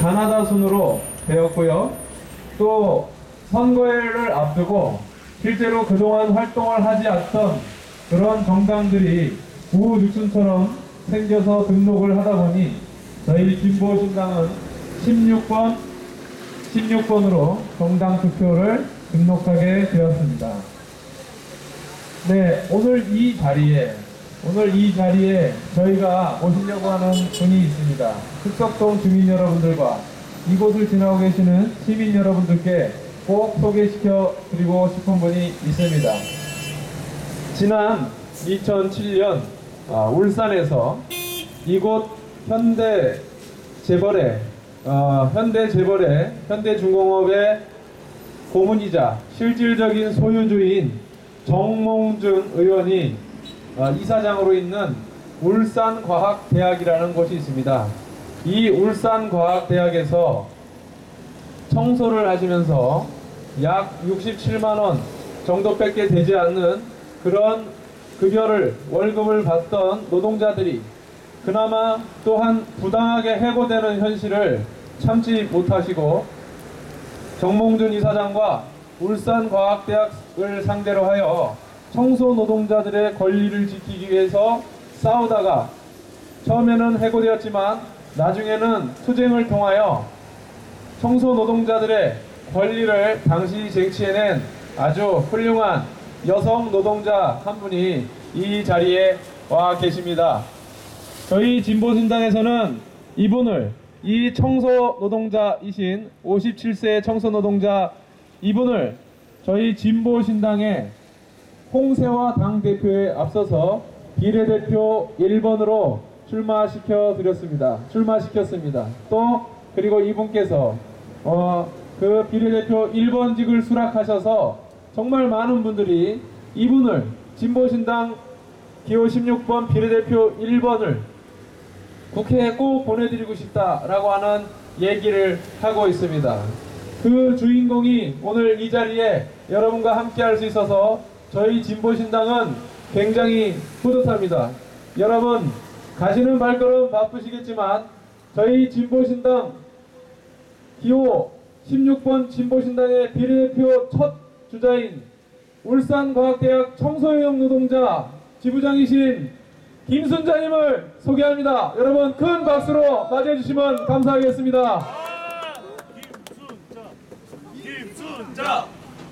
가나다 순으로 되었고요. 또 선거를 앞두고 실제로 그동안 활동을 하지 않던 그런 정당들이 구우죽순처럼 생겨서 등록을 하다 보니 저희 진보신당은 16번으로 정당 투표를 등록하게 되었습니다. 네, 오늘 이 자리에 저희가 모시려고 하는 분이 있습니다. 흑석동 주민 여러분들과 이곳을 지나고 계시는 시민 여러분들께 꼭 소개시켜 드리고 싶은 분이 있습니다. 지난 2007년 울산에서 이곳 현대중공업의 고문이자 실질적인 소유주인 정몽준 의원이 이사장으로 있는 울산과학대학이라는 곳이 있습니다. 이 울산과학대학에서 청소를 하시면서 약 67만원 정도밖에 되지 않는 그런 월급을 받던 노동자들이 그나마 또한 부당하게 해고되는 현실을 참지 못하시고 정몽준 이사장과 울산과학대학을 상대로 하여 청소 노동자들의 권리를 지키기 위해서 싸우다가 처음에는 해고되었지만 나중에는 투쟁을 통하여 청소 노동자들의 권리를 당시 쟁취해낸 아주 훌륭한 여성 노동자 한 분이 이 자리에 와 계십니다. 저희 진보신당에서는 이 청소 노동자이신 57세 청소 노동자 이분을 저희 진보신당의 홍세화 당대표에 앞서서 비례대표 1번으로 출마시켰습니다. 또 그리고 이분께서 그 비례대표 1번직을 수락하셔서 정말 많은 분들이 이분을 진보신당 기호 16번 비례대표 1번을 국회에 꼭 보내드리고 싶다라고 하는 얘기를 하고 있습니다. 그 주인공이 오늘 이 자리에 여러분과 함께 할 수 있어서 저희 진보신당은 굉장히 뿌듯합니다. 여러분 가시는 발걸음 바쁘시겠지만 저희 진보신당 기호 16번 진보신당의 비례대표 첫 주자인 울산과학대학 청소용 노동자 지부장이신 김순자님을 소개합니다. 여러분 큰 박수로 맞이해 주시면 감사하겠습니다. 김순자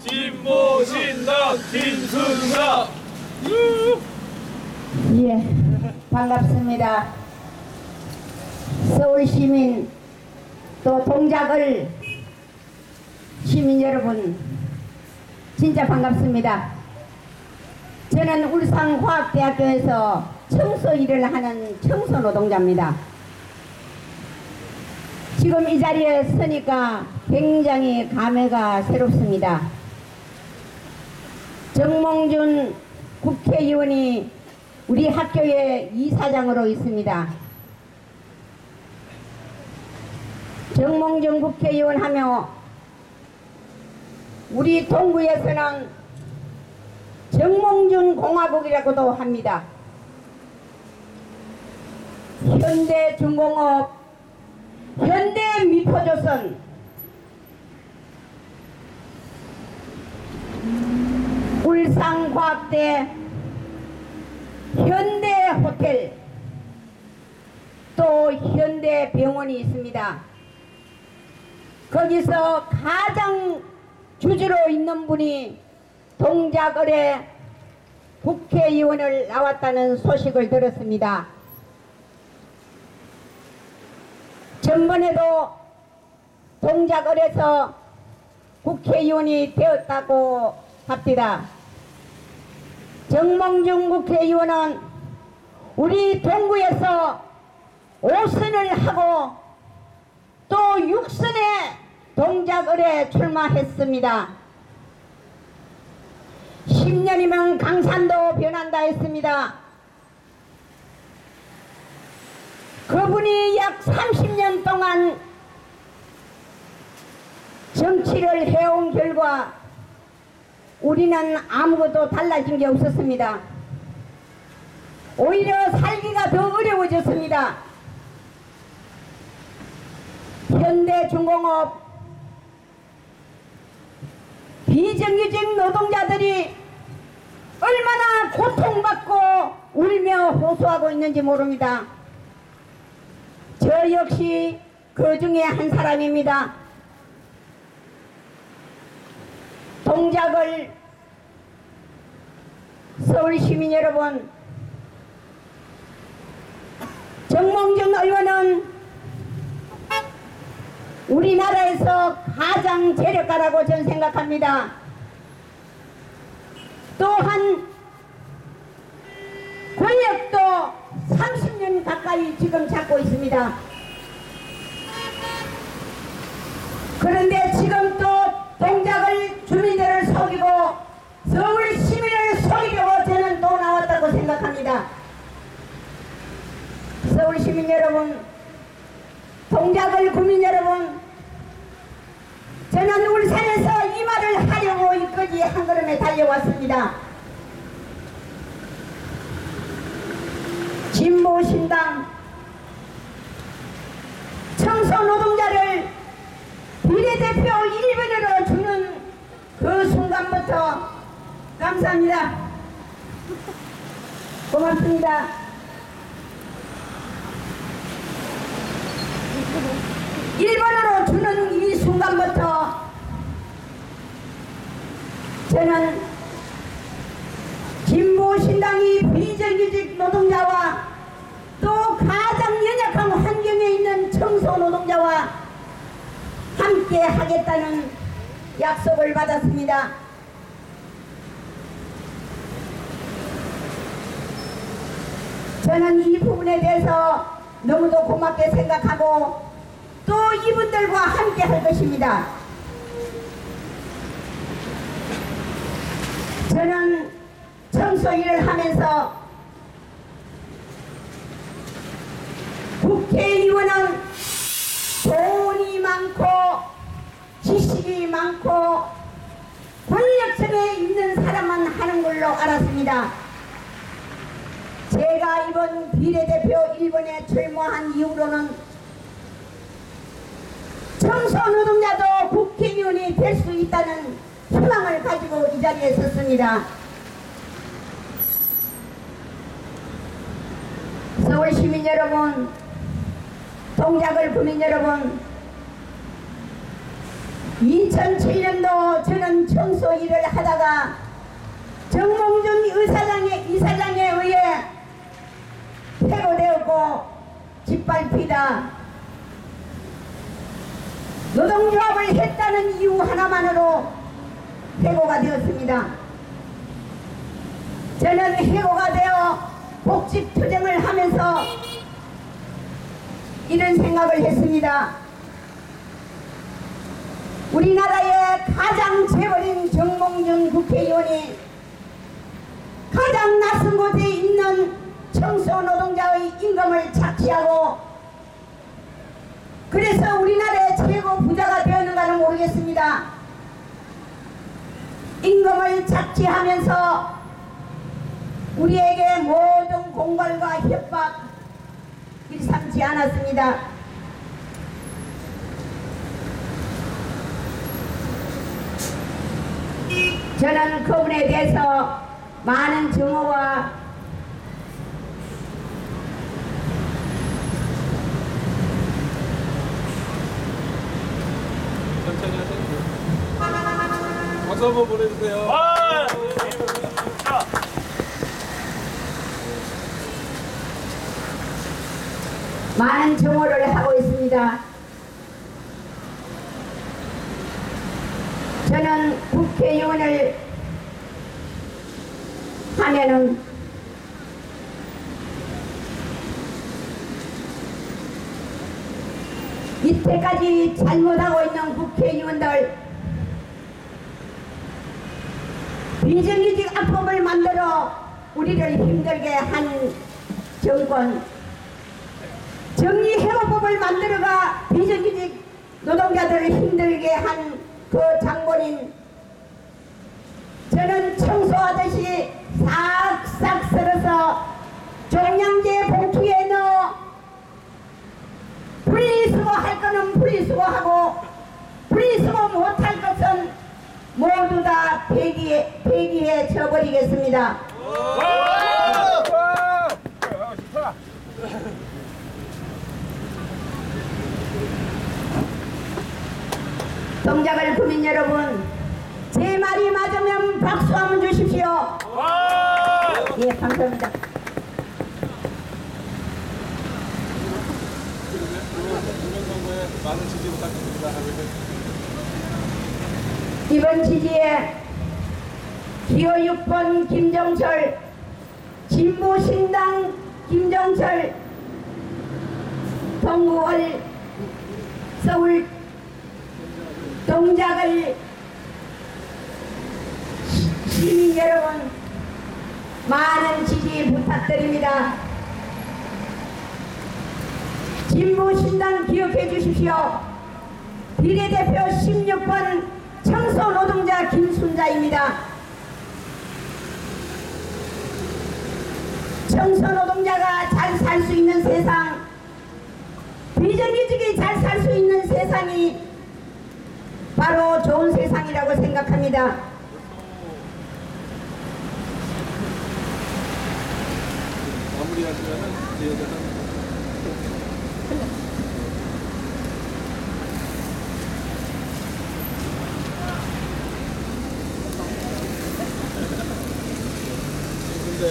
진보신당 김순자. 예, 반갑습니다. 서울시민 또 동작을 시민 여러분 진짜 반갑습니다. 저는 울산과학대학교에서 청소 일을 하는 청소 노동자입니다. 지금 이 자리에 서니까 굉장히 감회가 새롭습니다. 정몽준 국회의원이 우리 학교의 이사장으로 있습니다. 정몽준 국회의원 하며 우리 동구에서는 정몽준 공화국이라고도 합니다. 현대중공업, 현대미포조선, 울산과학대, 현대호텔, 또 현대병원이 있습니다. 거기서 가장 주주로 있는 분이 동작을에 국회의원을 나왔다는 소식을 들었습니다. 전번에도 동작을에서 국회의원이 되었다고 합니다. 정몽준 국회의원은 우리 동구에서 5선을 하고 또 6선에 동작을에 출마했습니다. 10년이면 강산도 변한다 했습니다. 그분이 약 30년 동안 정치를 해온 결과 우리는 아무것도 달라진 게 없었습니다. 오히려 살기가 더 어려워졌습니다. 현대중공업 비정규직 노동자들이 얼마나 고통받고 울며 호소하고 있는지 모릅니다. 저 역시 그 중에 한 사람입니다. 동작을 서울 시민 여러분, 정몽준 의원은 우리나라에서 가장 재력가라고 저는 생각합니다. 또한 권력도 30년 가까이 지금 잡고 있습니다. 그런데 지금 또 동작을 주민들을 속이고 서울 시민을 속이려고 저는 또 나왔다고 생각합니다. 서울 시민 여러분, 동작을 국민 여러분, 저는 울산에서 이 말을 하려고 이까지 한 걸음에 달려왔습니다. 진보신당 청소노동자를 비례대표 1번으로 주는 그 순간부터 감사합니다. 고맙습니다. 1번으로 주는 이 순간부터 저는 진보신당이 비정규직 노동자와 또 가장 연약한 환경에 있는 청소노동자와 함께 하겠다는 약속을 받았습니다. 저는 이 부분에 대해서 너무도 고맙게 생각하고 또 이분들과 함께 할 것입니다. 저는 청소 일을 하면서 국회의원은 돈이 많고 지식이 많고 권력층에 있는 사람만 하는 걸로 알았습니다. 제가 이번 비례대표 1번에 출마한 이후로는 청소노동자도 국회의원이 될 수 있다는 희망을 가지고 이 자리에 섰습니다. 서울 시민 여러분, 동작을 국민 여러분, 2007년도 저는 청소 일을 하다가 정몽준 이사장에 의해 해고되었고 짓밟히다 노동조합을 했다는 이유 하나만으로 해고가 되었습니다. 저는 해고가 되어 복직투쟁을 하면서 이런 생각을 했습니다. 우리나라의 가장 재벌인 정몽준 국회의원이 가장 낯선 곳에 있는 청소노동자의 임금을 착취하고 그래서 우리나라의 최고 부자가 되었는가는 모르겠습니다. 임금을 착취하면서 우리에게 모든 공갈과 협박 일삼지 않았습니다. 저는 그분에 대해서 많은 증오와 박수 한번 보내주세요. 많은 증오를 하고 있습니다. 저는 국회의원을 하면은 이때까지 잘못하고 있는 국회의원들 비정규직 악법을 만들어 우리를 힘들게 한 정권, 정리해고법을 만들어가 비정규직 노동자들을 힘들게 한 그 장본인, 저는 청소하듯이 싹싹 썰어서 종량제 봉투에 넣어 분리수거할 거는 분리수거하고 분리수거 못할 것은 모두 다 폐기해 쳐버리겠습니다. 동작을 구민 여러분, 제 말이 맞으면 박수 한번 주십시오. 예, 감사합니다. 공명선거에 많은 지지 부탁드립니다. 이번 지지에 기호 6번 김정철, 진보신당 김정철, 동구월 서울 동작을 시민 여러분 많은 지지 부탁드립니다. 진보신당 기억해 주십시오. 비례대표 16번 청소노동자 김순자입니다. 청소노동자가 잘 살 수 있는 세상, 비정규직이 잘 살 수 있는 세상이 바로 좋은 세상이라고 생각합니다. 마무리하시면은 지혜자는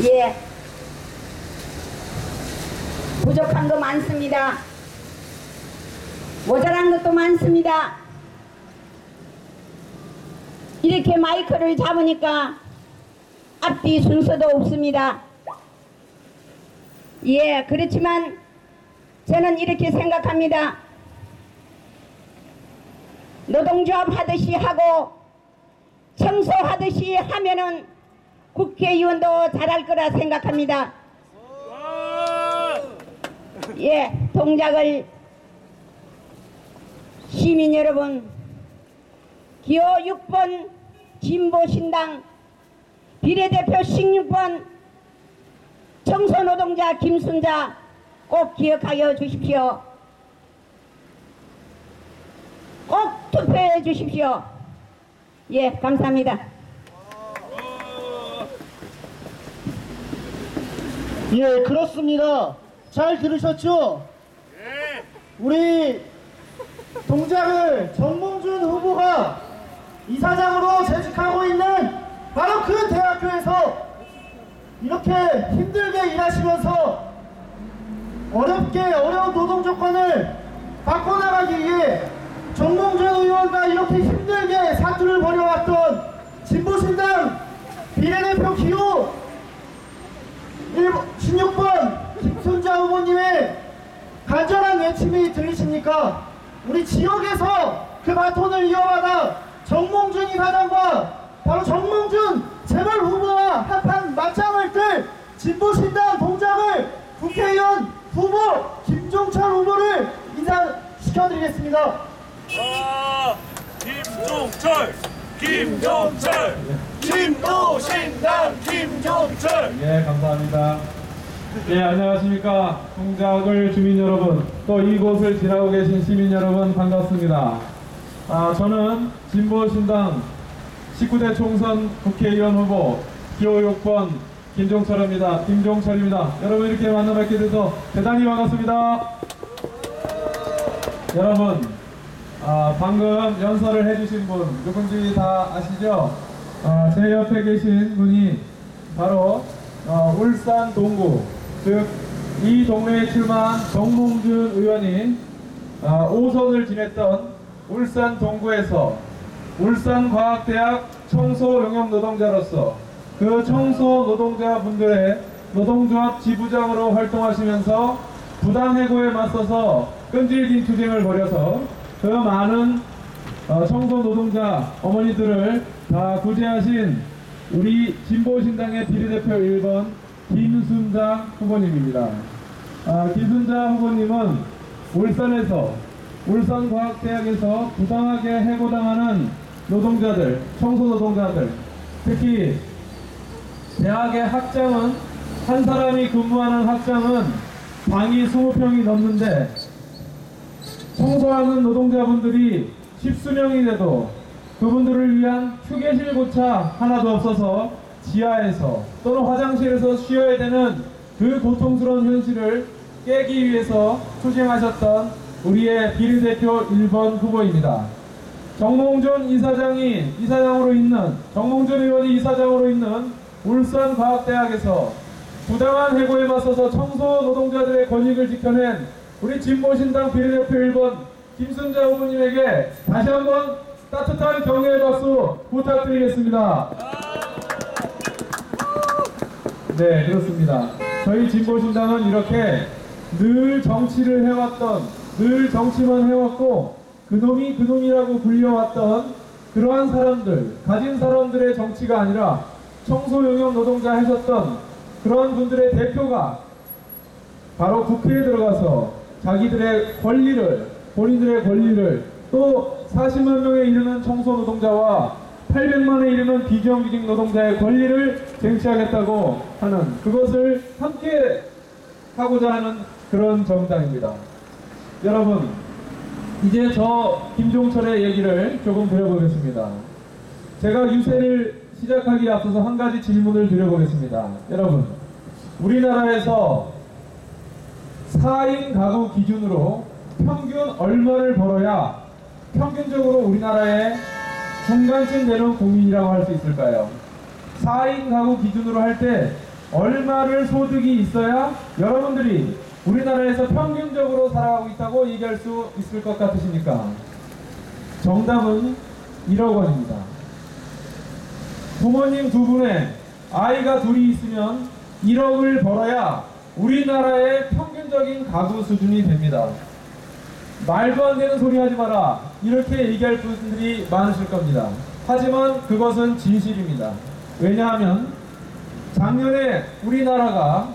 예. 부족한 거 많습니다. 모자란 것도 많습니다. 이렇게 마이크를 잡으니까 앞뒤 순서도 없습니다. 예, 그렇지만 저는 이렇게 생각합니다. 노동조합 하듯이 하고 청소하듯이 하면은 국회의원도 잘할 거라 생각합니다. 예, 동작을 시민 여러분, 기호 6번 진보신당 비례대표 16번 청소노동자 김순자 꼭 기억하여 주십시오. 꼭 투표해 주십시오. 예, 감사합니다. 예, 그렇습니다. 잘 들으셨죠? 우리 동작을 정몽준 후보가 이사장으로 재직하고 있는 바로 그 대학교에서 이렇게 힘들게 일하시면서 어렵게 어려운 노동 조건을 바꿔나가기 위해 정몽준 의원과 이렇게 힘들게 사투를 벌여왔던 진보신당 비례대표 기호 16번 김순자 후보님의 간절한 외침이 들리십니까? 우리 지역에서 그 바톤을 이어받아 정몽준 이사장과 바로 정몽준 재벌 후보와 한판 맞짱을 뜰 진보신당 동작을 국회의원 후보 김종철 후보를 인사시켜드리겠습니다. 김종철! 김종철! 진보신당 김종철! 예, 감사합니다. 예, 안녕하십니까. 동작을 주민 여러분, 또 이곳을 지나고 계신 시민 여러분, 반갑습니다. 저는 진보신당 19대 총선 국회의원 후보 기호 6번 김종철입니다. 여러분 이렇게 만나뵙게 돼서 대단히 반갑습니다. 여러분, 방금 연설을 해주신 분 누군지 다 아시죠? 제 옆에 계신 분이 바로 울산 동구, 즉 이 동네에 출마한 정몽준 의원이 5선을 지냈던 울산 동구에서 울산과학대학 청소용역노동자로서 그 청소노동자분들의 노동조합 지부장으로 활동하시면서 부당해고에 맞서서 끈질긴 투쟁을 벌여서 그 많은 청소노동자 어머니들을 다 구제하신 우리 진보신당의 비례대표 1번 김순자 후보님입니다. 김순자 후보님은 울산에서 울산과학대학에서 부당하게 해고당하는 노동자들, 청소노동자들, 특히 대학의 학장은 한 사람이 근무하는 학장은 방이 20평이 넘는데 청소하는 노동자분들이 십수명이 돼도 그분들을 위한 휴게실조차 하나도 없어서 지하에서 또는 화장실에서 쉬어야 되는 그 고통스러운 현실을 깨기 위해서 투쟁하셨던 우리의 비례대표 1번 후보입니다. 정몽준 의원이 이사장으로 있는 울산과학대학에서 부당한 해고에 맞서서 청소 노동자들의 권익을 지켜낸 우리 진보신당 비례대표 1번 김순자 후보님에게 다시 한번 따뜻한 격려의 박수 부탁드리겠습니다. 네, 그렇습니다. 저희 진보신당은 이렇게 늘 정치를 해왔던, 늘 정치만 해왔고 그놈이 그놈이라고 불려왔던 그러한 사람들, 가진 사람들의 정치가 아니라 청소 용역 노동자 하셨던 그런 분들의 대표가 바로 국회에 들어가서 자기들의 권리를, 본인들의 권리를 또 40만 명에 이르는 청소 노동자와 800만에 이르는 비정규직 노동자의 권리를 쟁취하겠다고 하는, 그것을 함께 하고자 하는 그런 정당입니다. 여러분, 이제 저 김종철의 얘기를 조금 드려보겠습니다. 제가 유세를 시작하기에 앞서서 한 가지 질문을 드려보겠습니다. 여러분, 우리나라에서 4인 가구 기준으로 평균 얼마를 벌어야 평균적으로 우리나라의 중간쯤 되는 국민이라고 할 수 있을까요? 4인 가구 기준으로 할 때 얼마를 소득이 있어야 여러분들이 우리나라에서 평균적으로 살아가고 있다고 얘기할 수 있을 것 같으십니까? 정답은 1억 원입니다. 부모님 두 분에 아이가 둘이 있으면 1억을 벌어야 우리나라의 평균적인 가구 수준이 됩니다. 말도 안 되는 소리 하지 마라, 이렇게 얘기할 분들이 많으실 겁니다. 하지만 그것은 진실입니다. 왜냐하면 작년에 우리나라가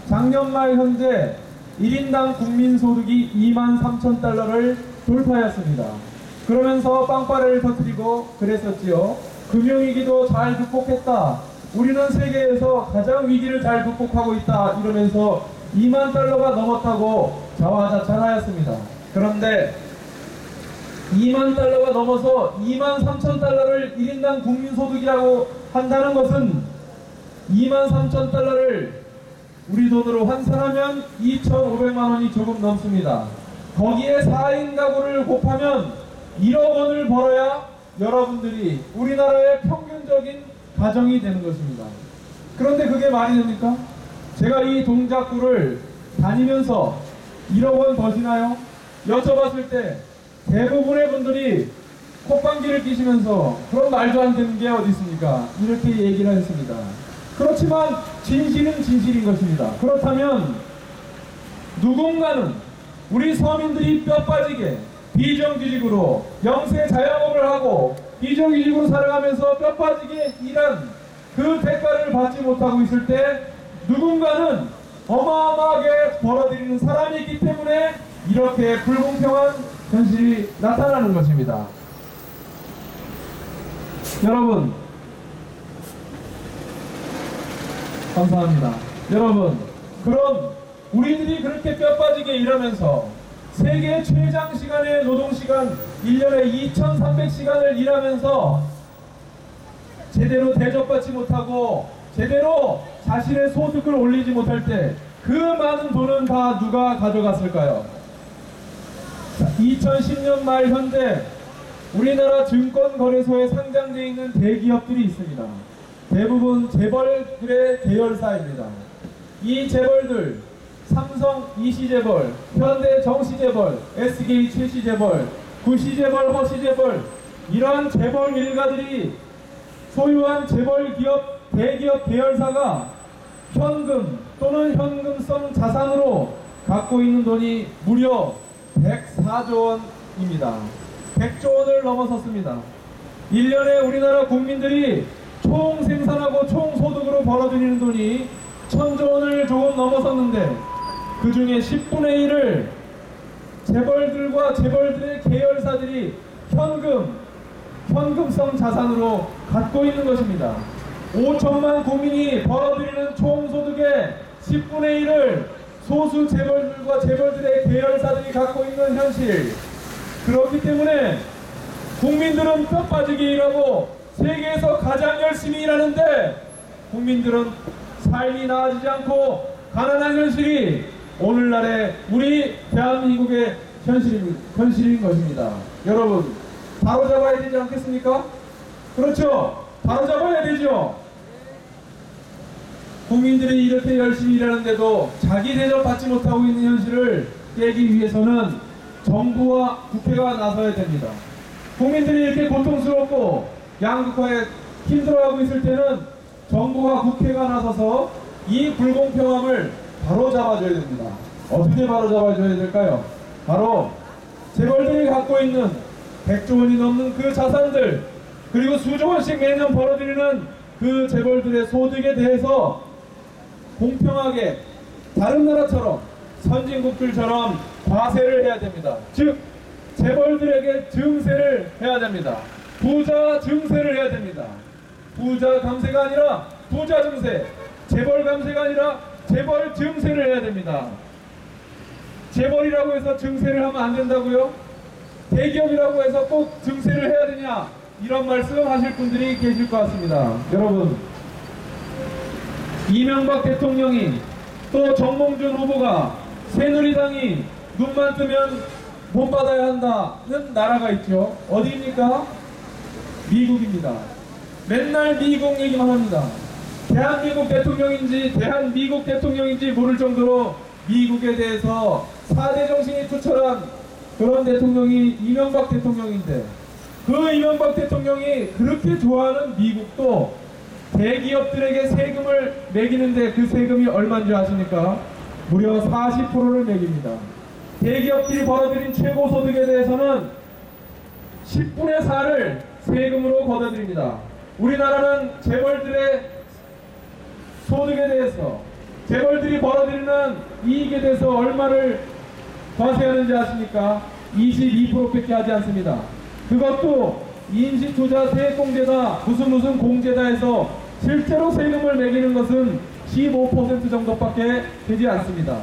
작년 말 현재 1인당 국민소득이 23,000달러를 돌파했습니다. 그러면서 빵빠레를 터뜨리고 그랬었지요. 금융위기도 잘 극복했다, 우리는 세계에서 가장 위기를 잘 극복하고 있다, 이러면서 2만 달러가 넘었다고 자화자찬하였습니다. 그런데 2만 달러가 넘어서 23,000달러를 1인당 국민소득이라고 한다는 것은 23,000달러를 우리 돈으로 환산하면 2,500만 원이 조금 넘습니다. 거기에 4인 가구를 곱하면 1억 원을 벌어야 여러분들이 우리나라의 평균적인 가정이 되는 것입니다. 그런데 그게 말이 됩니까? 제가 이 동작구를 다니면서 1억 원 버시나요? 여쭤봤을 때 대부분의 분들이 콧방귀를 끼시면서 그런 말도 안 되는 게 어디 있습니까? 이렇게 얘기를 했습니다. 그렇지만 진실은 진실인 것입니다. 그렇다면 누군가는 우리 서민들이 뼈 빠지게 비정규직으로 영세 자영업을 하고 비정규직으로 살아가면서 뼈 빠지게 일한 그 대가를 받지 못하고 있을 때 누군가는 어마어마하게 벌어들이는 사람이 있기 때문에 이렇게 불공평한 현실이 나타나는 것입니다. 여러분, 감사합니다. 여러분, 그럼 우리들이 그렇게 뼈 빠지게 일하면서 세계 최장 시간의 노동시간 1년에 2,300시간을 일하면서 제대로 대접받지 못하고 제대로 자신의 소득을 올리지 못할 때 그 많은 돈은 다 누가 가져갔을까요? 2010년 말 현재 우리나라 증권거래소에 상장되어 있는 대기업들이 있습니다. 대부분 재벌들의 계열사입니다. 이 재벌들, 삼성 이시재벌, 현대 정시재벌, SK 최시재벌, 구시재벌, 허시재벌, 이러한 재벌 일가들이 소유한 재벌 기업, 대기업 계열사가 현금 또는 현금성 자산으로 갖고 있는 돈이 무려 104조 원입니다. 100조 원을 넘어섰습니다. 1년에 우리나라 국민들이 총 생산하고 총 소득으로 벌어들이는 돈이 1000조 원을 조금 넘어섰는데 그 중에 10분의 1을 재벌들과 재벌들의 계열사들이 현금성 자산으로 갖고 있는 것입니다. 5천만 국민이 벌어들이는 총 소득의 10분의 1을 소수 재벌들과 재벌들의 계열사들이 갖고 있는 현실, 그렇기 때문에 국민들은 뼈 빠지게 일하고 세계에서 가장 열심히 일하는데 국민들은 삶이 나아지지 않고 가난한 현실이 오늘날의 우리 대한민국의 현실인 것입니다. 여러분, 바로잡아야 되지 않겠습니까? 그렇죠? 바로잡아야 되죠? 국민들이 이렇게 열심히 일하는데도 자기 대접 받지 못하고 있는 현실을 깨기 위해서는 정부와 국회가 나서야 됩니다. 국민들이 이렇게 고통스럽고 양극화에 힘들어하고 있을 때는 정부와 국회가 나서서 이 불공평함을 바로잡아줘야 됩니다. 어떻게 바로잡아줘야 될까요? 바로 재벌들이 갖고 있는 100조 원이 넘는 그 자산들, 그리고 수조 원씩 매년 벌어들이는 그 재벌들의 소득에 대해서 공평하게 다른 나라처럼 선진국들처럼 과세를 해야 됩니다. 즉 재벌들에게 증세를 해야 됩니다. 부자 증세를 해야 됩니다. 부자 감세가 아니라 부자 증세, 재벌 감세가 아니라 재벌 증세를 해야 됩니다. 재벌이라고 해서 증세를 하면 안 된다고요? 대기업이라고 해서 꼭 증세를 해야 되냐? 이런 말씀 하실 분들이 계실 것 같습니다. 여러분, 이명박 대통령이 또 정몽준 후보가 새누리당이 눈만 뜨면 본받아야 한다는 나라가 있죠. 어디입니까? 미국입니다. 맨날 미국 얘기만 합니다. 대한민국 대통령인지 대한미국 대통령인지 모를 정도로 미국에 대해서 4대 정신이 투철한 그런 대통령이 이명박 대통령인데, 그 이명박 대통령이 그렇게 좋아하는 미국도 대기업들에게 세금을 매기는데 그 세금이 얼마인지 아십니까? 무려 40%를 매깁니다. 대기업들이 벌어들인 최고소득에 대해서는 10분의 4를 세금으로 걷어들입니다. 우리나라는 재벌들의 소득에 대해서, 재벌들이 벌어들이는 이익에 대해서 얼마를 과세하는지 아십니까? 22%밖에 하지 않습니다. 그것도 인시투자 세액공제다 무슨 공제다 해서 실제로 세금을 매기는 것은 15% 정도밖에 되지 않습니다.